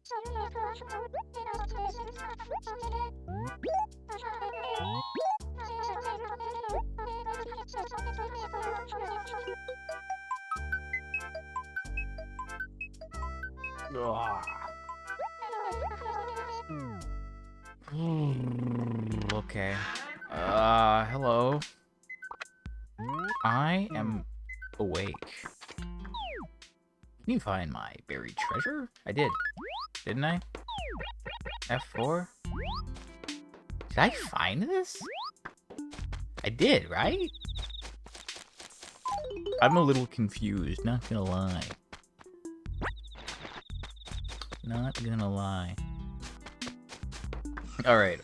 Okay. Hello. I am awake. Can you find my buried treasure? I did. Didn't I? F4? Did I find this? I did, right? I'm a little confused, not gonna lie. Not gonna lie. Alright,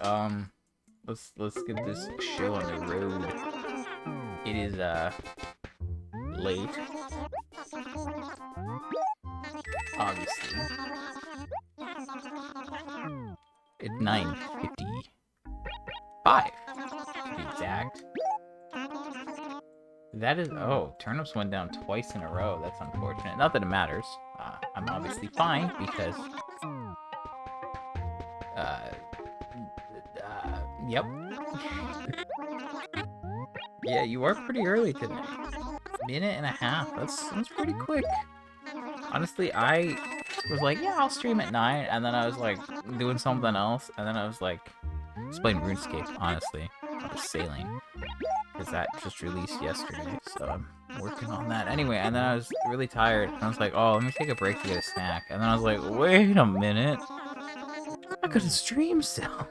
let's get this show on the road. It is late. Obviously. It's 9:55 to be exact. That is... Oh, turnips went down twice in a row. That's unfortunate. Not that it matters. I'm obviously fine because... Yep. Yeah, you are pretty early today. Minute and a half. That's pretty quick. Honestly, I was like, yeah, I'll stream at 9, and then I was like doing something else, and then I was like, just playing RuneScape, honestly. I was sailing. Because that just released yesterday, so I'm working on that. Anyway, and then I was really tired, and I was like, oh, let me take a break to get a snack. And then I was like, wait a minute. I could have streamed still.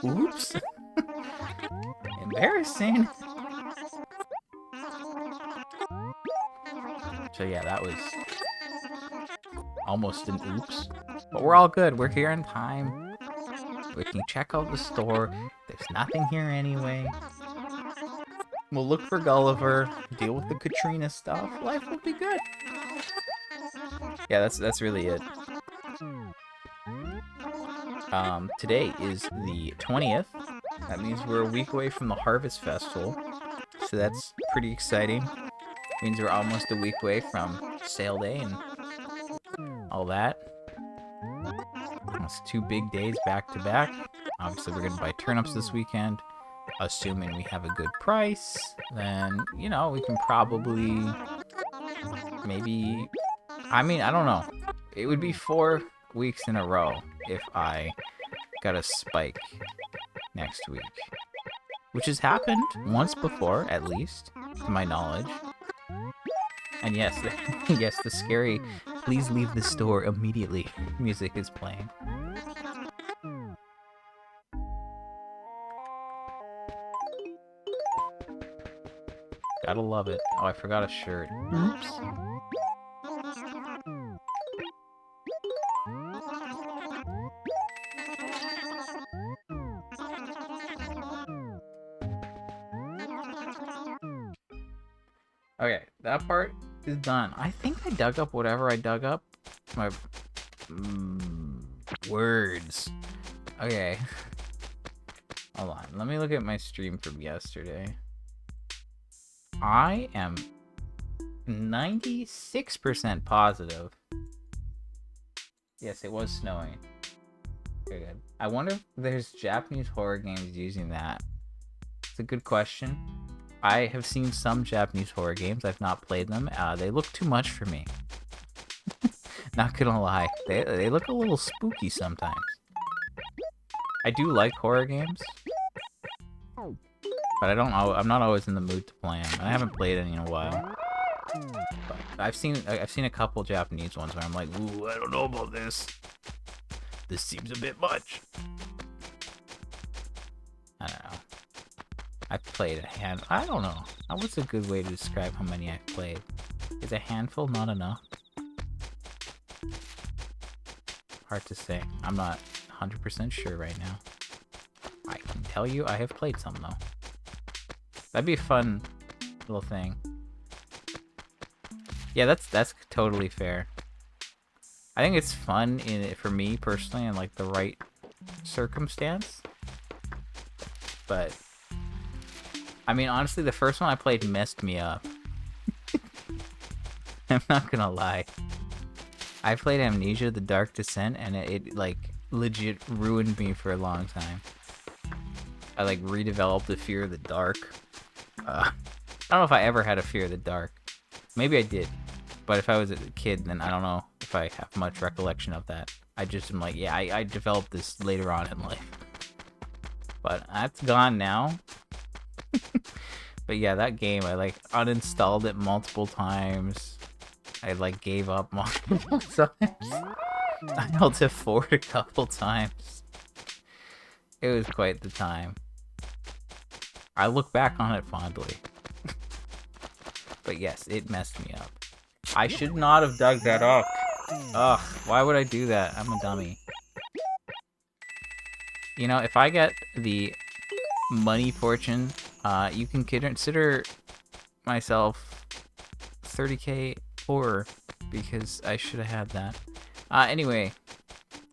Oops. Embarrassing. So yeah, that was almost an oops. But we're all good. We're here in time. We can check out the store. There's nothing here anyway. We'll look for Gulliver, deal with the Katrina stuff. Life will be good. Yeah, that's really it. Today is the 20th. That means we're a week away from the Harvest Festival. So that's pretty exciting. Means we're almost a week away from Sale Day and all that. That's 2 big days back to back. Obviously, we're gonna buy turnips this weekend. Assuming we have a good price, then, you know, we can probably maybe... I mean, I don't know. It would be 4 weeks in a row if I got a spike next week. Which has happened once before, at least, to my knowledge. And yes, yes, the scary, please leave the store immediately music is playing. Gotta love it. Oh, I forgot a shirt. Oops. Okay, that part is done. I think I dug up whatever I dug up. My... words. Okay. Hold on. Let me look at my stream from yesterday. I am 96% positive. Yes, it was snowing. Very good. I wonder if there's Japanese horror games using that. It's a good question. I have seen some Japanese horror games. I've not played them. They look too much for me. Not gonna lie. They look a little spooky sometimes. I do like horror games. But I'm not always in the mood to play them. I haven't played any in a while. But I've seen a couple Japanese ones where I'm like, ooh, I don't know about this. This seems a bit much. I don't know. I've played a hand. I don't know. What's a good way to describe how many I've played? Is a handful not enough? Hard to say. I'm not 100% sure right now. I can tell you I have played some though. That'd be a fun little thing. Yeah, that's totally fair. I think it's fun for me personally in like the right circumstance. But I mean, honestly, the first one I played messed me up. I'm not gonna lie. I played Amnesia: The Dark Descent, and it like legit ruined me for a long time. I like redeveloped the fear of the dark. I don't know if I ever had a fear of the dark. Maybe I did, but if I was a kid, then I don't know if I have much recollection of that. I just am like, yeah, I developed this later on in life. But that's gone now. But yeah, that game, I like uninstalled it multiple times. I like gave up multiple times. I held it forward a couple times. It was quite the time. I look back on it fondly. But yes, it messed me up. I should not have dug that up. Ugh, why would I do that? I'm a dummy. You know, if I get the money fortune, you can consider myself 30k poorer because I should have had that. Anyway,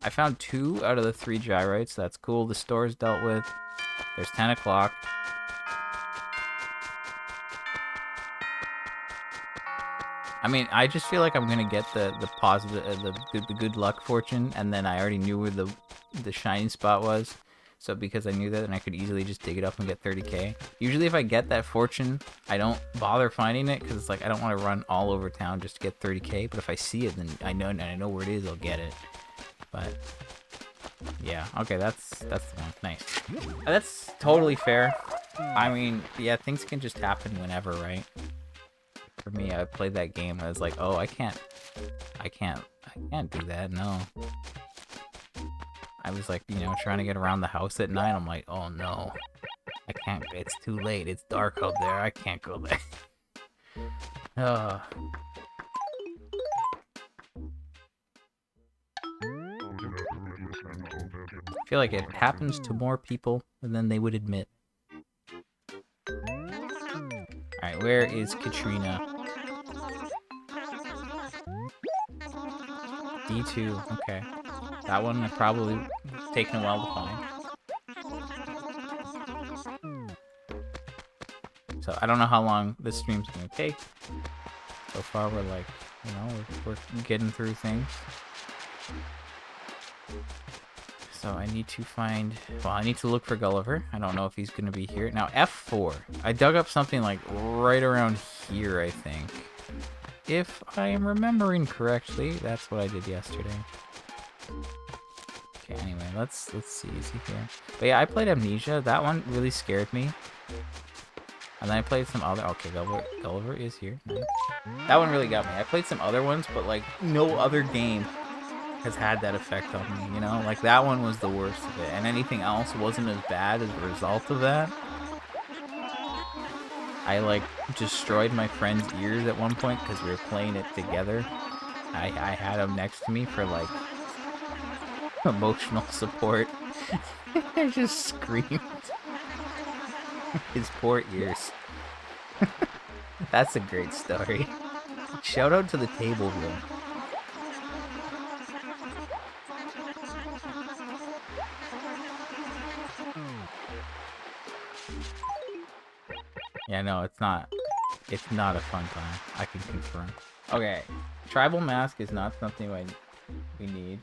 I found 2 out of the 3 gyroids. That's cool. The store's dealt with. There's 10 o'clock. I mean, I just feel like I'm gonna get the positive, the good luck fortune, and then I already knew where the shiny spot was. So because I knew that, then I could easily just dig it up and get 30k. Usually if I get that fortune, I don't bother finding it because it's like I don't want to run all over town just to get 30k. But if I see it, then I know where it is, I'll get it. But yeah, okay, that's the one. Nice. That's totally fair. I mean, yeah, things can just happen whenever, right? For me, I played that game. I was like, oh, I can't do that. No. I was like, you know, trying to get around the house at night. I'm like, oh no, I can't. It's too late. It's dark out there. I can't go there. I feel like it happens to more people than they would admit. Alright, where is Katrina? D2, okay. That one would probably taken a while to find. So I don't know how long this stream's gonna take. So far we're like, you know, we're getting through things. So I need to find, well, I need to look for Gulliver. I don't know if he's gonna be here. Now F4. I dug up something like right around here, I think. If I am remembering correctly, that's what I did yesterday. Okay, anyway, let's see, is he here? But yeah, I played Amnesia. That one really scared me. And then I played some other, okay, Gulliver is here. Nice. That one really got me. I played some other ones, but like no other game has had that effect on me, you know? Like that one was the worst of it, and anything else wasn't as bad as a result of that. I like destroyed my friend's ears at one point because we were playing it together. I had him next to me for like emotional support. I just screamed. His poor ears. That's a great story. Shout out to the table room. Yeah, no, it's not a fun time. I can confirm. Okay, tribal mask is not something we need.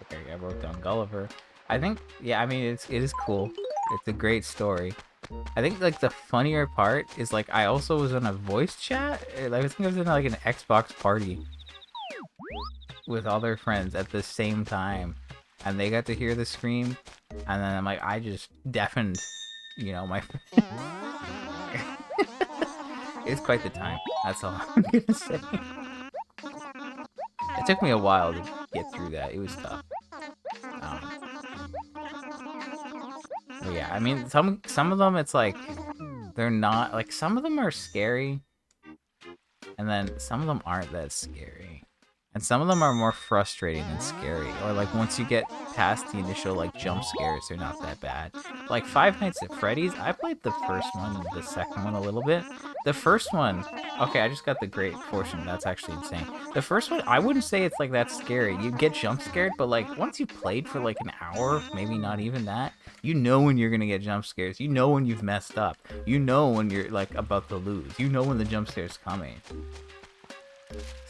Okay, I wrote down Gulliver. I think, yeah, I mean, it is cool. It's a great story. I think, like, the funnier part is, like, I also was in a voice chat. I think I was in, like, an Xbox party with other friends at the same time. And they got to hear the scream. And then I'm like, I just deafened, you know, my... It's quite the time. That's all I'm gonna say. It took me a while to get through that. It was tough. But yeah, I mean, some of them, it's like, they're not, like, some of them are scary, and then some of them aren't that scary. And some of them are more frustrating than scary. Or like once you get past the initial like jump scares, they're not that bad. Like Five Nights at Freddy's, I played the first one and the second one a little bit. The first one, okay, I just got the great fortune. That's actually insane. The first one, I wouldn't say it's like that scary. You get jump scared, but like once you played for like an hour, maybe not even that, you know when you're gonna get jump scares. You know when you've messed up. You know when you're like about to lose. You know when the jump scare's coming.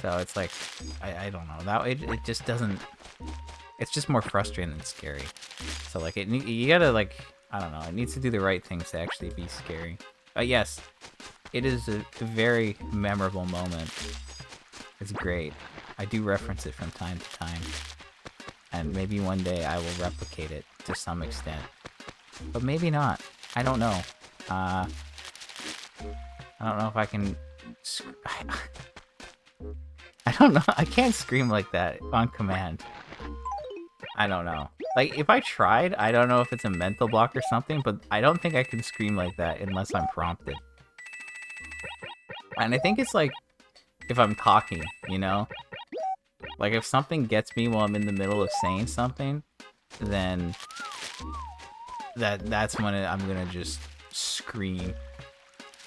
So it's like, I don't know, that it just doesn't, it's just more frustrating than scary. So like you gotta like, I don't know, it needs to do the right things to actually be scary. But yes, it is a very memorable moment. It's great. I do reference it from time to time. And maybe one day I will replicate it to some extent. But maybe not. I don't know. I don't know if I can... I don't know. I can't scream like that on command. I don't know. Like, if I tried, I don't know if it's a mental block or something, but I don't think I can scream like that unless I'm prompted. And I think it's like, if I'm talking, you know? Like, if something gets me while I'm in the middle of saying something, then that's when I'm gonna just scream.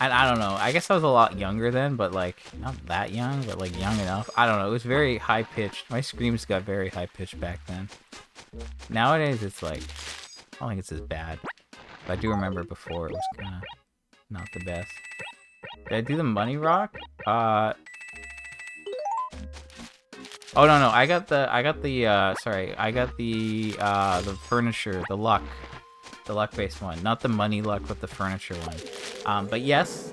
And I don't know, I guess I was a lot younger then, but like, not that young, but like young enough. I don't know, it was very high-pitched. My screams got very high-pitched back then. Nowadays, it's like, I don't think it's as bad. But I do remember before it was kind of not the best. Did I do the money rock? Oh no, I got the furniture, the luck-based one, not the money luck, but the furniture one. But yes,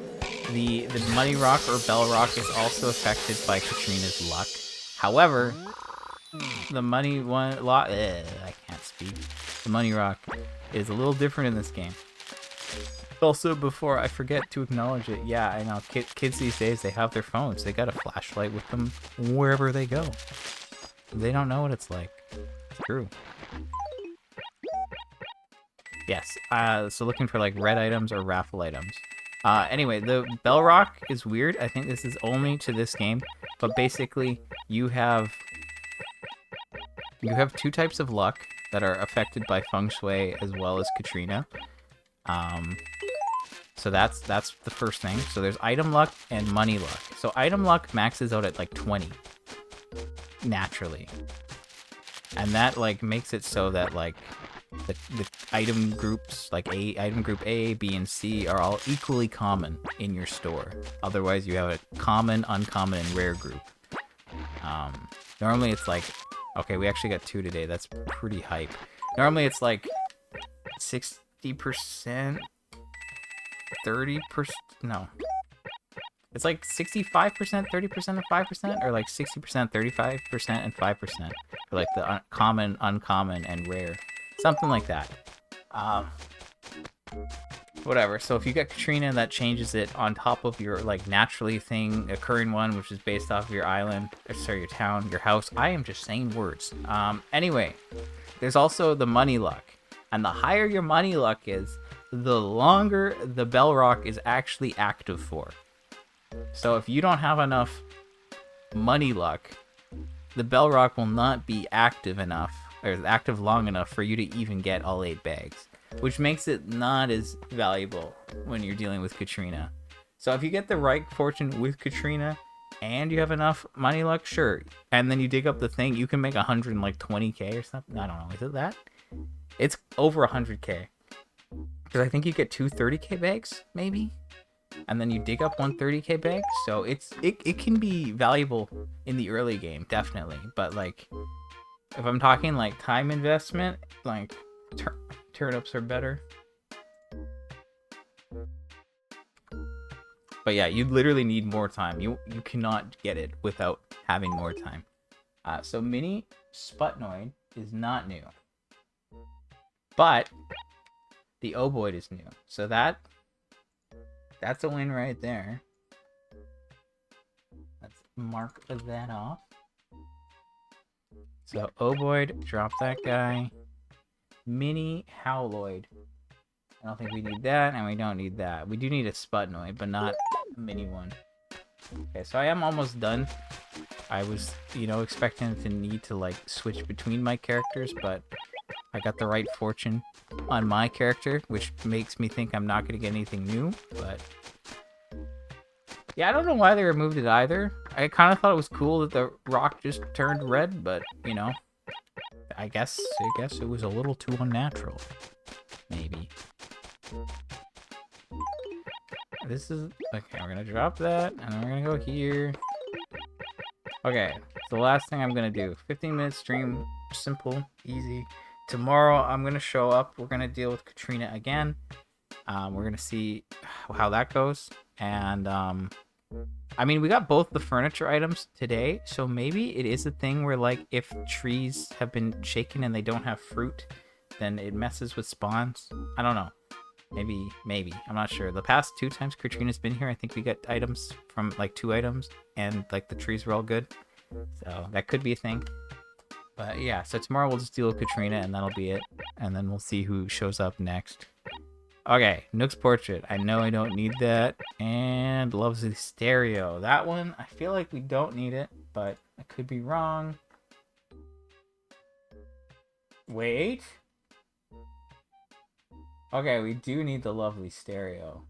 the money rock or bell rock is also affected by Katrina's luck. However, the money one I can't speak. The money rock is a little different in this game. Also, before I forget to acknowledge it, yeah, I know kids these days, they have their phones. They got a flashlight with them wherever they go. They don't know what it's like. It's true. Yes, so looking for like red items or raffle items. Anyway, the bell rock is weird. I think this is only to this game, but basically you have two types of luck that are affected by feng shui as well as Katrina. So that's the first thing. So there's item luck and money luck. So item luck maxes out at like 20 naturally, and that like makes it so that like the item groups, like item group A, B, and C are all equally common in your store. Otherwise, you have a common, uncommon, and rare group. Normally it's like, okay, we actually got 2 today. That's pretty hype. Normally it's like 60%, 30%, no. It's like 65%, 30%, and 5%, or like 60%, 35%, and 5%. For like the common, uncommon, and rare. Something like that. Whatever. So if you get Katrina, that changes it on top of your like naturally thing occurring one, which is based off of your island, or sorry, your town, your house. I am just saying words. Anyway, there's also the money luck, and the higher your money luck is, the longer the bell rock is actually active for. So if you don't have enough money luck, the bell rock will not be active enough, or active long enough for you to even get all 8 bags, which makes it not as valuable when you're dealing with Katrina. So if you get the right fortune with Katrina and you have enough money luck, sure, and then you dig up the thing, you can make 120k or something. I don't know, is it that? It's over 100k, because I think you get 2 30k bags maybe, and then you dig up 1 30k bag. So it can be valuable in the early game, definitely. But like, if I'm talking like time investment, like turnips are better. But yeah, you literally need more time. You cannot get it without having more time. So Mini Sputnoid is not new, but the Ovoid is new. So that's a win right there. Let's mark that off. So Ovoid, drop that guy. Mini Howloid. I don't think we need that, and we don't need that. We do need a Sputnoid, but not a mini one. Okay, so I am almost done. I was, you know, expecting to need to, like, switch between my characters, but I got the right fortune on my character, which makes me think I'm not going to get anything new, but... Yeah, I don't know why they removed it either. I kind of thought it was cool that the rock just turned red, but, you know, I guess it was a little too unnatural. Maybe. This is... Okay, we're gonna drop that, and then we're gonna go here. Okay, so the last thing I'm gonna do. 15-minute stream. Simple, easy. Tomorrow, I'm gonna show up. We're gonna deal with Katrina again. We're gonna see how that goes. And, I mean, we got both the furniture items today, so maybe it is a thing where, like, if trees have been shaken and they don't have fruit, then it messes with spawns. I don't know. Maybe. I'm not sure. The past 2 times Katrina's been here, I think we got items from, like, 2 items, and, like, the trees were all good. So, that could be a thing. But, yeah, so tomorrow we'll just deal with Katrina, and that'll be it. And then we'll see who shows up next. Okay, Nook's Portrait. I know I don't need that. And Loves the Stereo. That one, I feel like we don't need it, but I could be wrong. Wait. Okay, we do need the Lovely Stereo.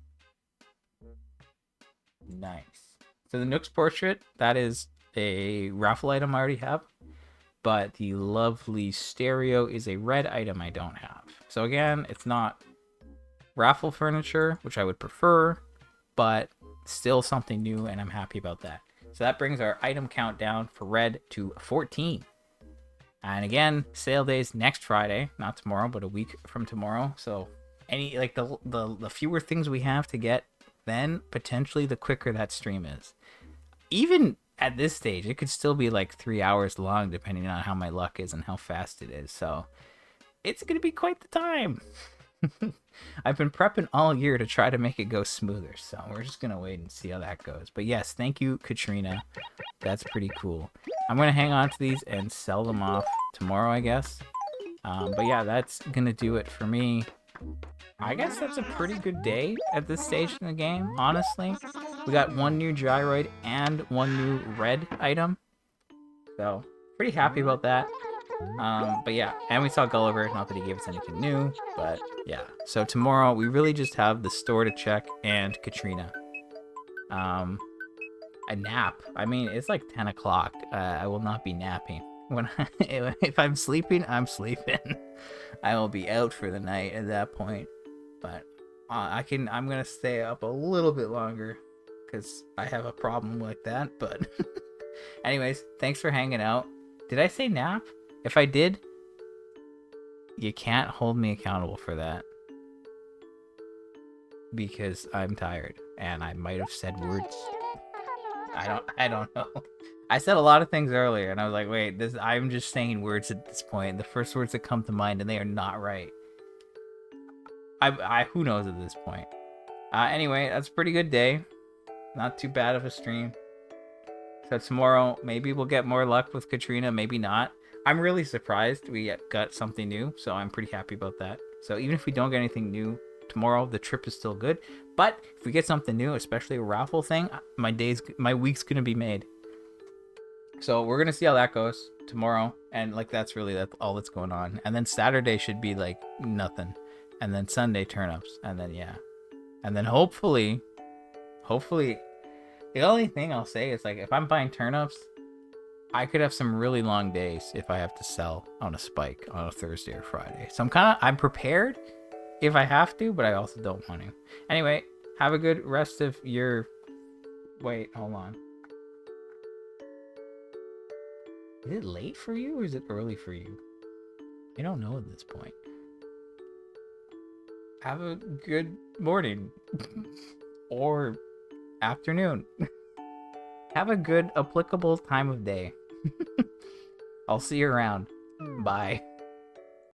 Nice. So the Nook's Portrait, that is a raffle item I already have. But the Lovely Stereo is a red item I don't have. So again, it's not raffle furniture, which I would prefer, but still something new, and I'm happy about that. So that brings our item count down for red to 14. And again, sale days next Friday, not tomorrow, but a week from tomorrow. So any, like, the fewer things we have to get, then potentially the quicker that stream is. Even at this stage, it could still be like 3 hours long, depending on how my luck is and how fast it is. So it's gonna be quite the time. I've been prepping all year to try to make it go smoother, so we're just gonna wait and see how that goes. But yes, thank you, Katrina. That's pretty cool. I'm gonna hang on to these and sell them off tomorrow, I guess. But yeah, that's gonna do it for me. I guess that's a pretty good day at this stage in the game, honestly. We got 1 new gyroid and 1 new red item, so pretty happy about that. But yeah, and we saw Gulliver, not that he gave us anything new, but yeah. So tomorrow, we really just have the store to check and Katrina. A nap. I mean, it's like 10 o'clock. I will not be napping. If I'm sleeping, I'm sleeping. I will be out for the night at that point. But I'm gonna stay up a little bit longer, because I have a problem like that, but... Anyways, thanks for hanging out. Did I say nap? If I did, you can't hold me accountable for that. Because I'm tired, and I might have said words. I don't know. I said a lot of things earlier, and I was like, wait, I'm just saying words at this point. The first words that come to mind, and they are not right. Who knows at this point. Anyway, that's a pretty good day. Not too bad of a stream. So tomorrow, maybe we'll get more luck with Katrina, maybe not. I'm really surprised we got something new, so I'm pretty happy about that. So even if we don't get anything new tomorrow, the trip is still good. But if we get something new, especially a raffle thing, my week's gonna be made. So we're gonna see how that goes tomorrow, and like that's all that's going on. And then Saturday should be like nothing, and then Sunday turnips, and then yeah, and then hopefully, the only thing I'll say is, like, if I'm buying turnips, I could have some really long days if I have to sell on a spike on a Thursday or Friday. So I'm prepared if I have to, but I also don't want to. Anyway, have a good rest of your... Wait, hold on. Is it late for you or is it early for you? I don't know at this point. Have a good morning. Or afternoon. Have a good applicable time of day. I'll see you around. Bye.